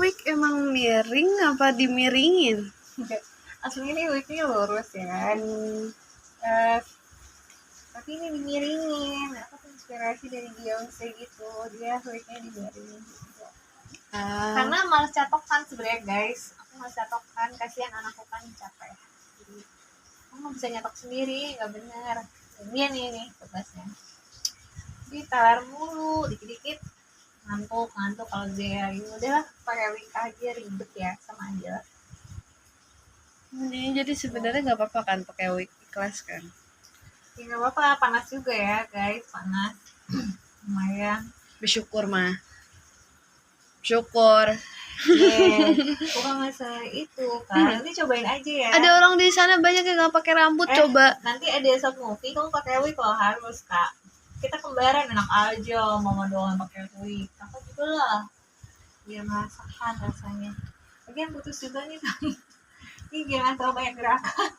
wig emang miring apa dimiringin? Aslinya nih wignya lurus ya. Tapi ini dimiringin. Aku terinspirasi dari Beyonce gitu. Dia wignya dimiringin gitu. Karena males catokan sebenarnya guys. Aku males catokan, kasihan anakku kan capek. Jadi aku nggak bisa nyatok sendiri, nggak bener. Dia nih tugasnya. Jadi talar mulu, dikit-dikit ngantuk kalau dia ini udahlah pakai wig aja, ribet ya, sama aja. Jadi sebenarnya nggak apa-apa kan pakai wig, ikhlas kan? Ya nggak apa-apa, panas juga ya guys, panas. Lumayan. Bersyukur mah. Syukur. Bukan masalah itu kan. Nanti cobain aja ya. Ada orang di sana banyak yang nggak pakai rambut, coba. Nanti ada short movie kamu pakai wig kalau harus kak. Kita kembaran enak aja, mama doang pakai wig. Kakak juga lah. Biar merasakan rasanya. Lagian putus juga nih kan. Ini jangan terlalu banyak gerakan.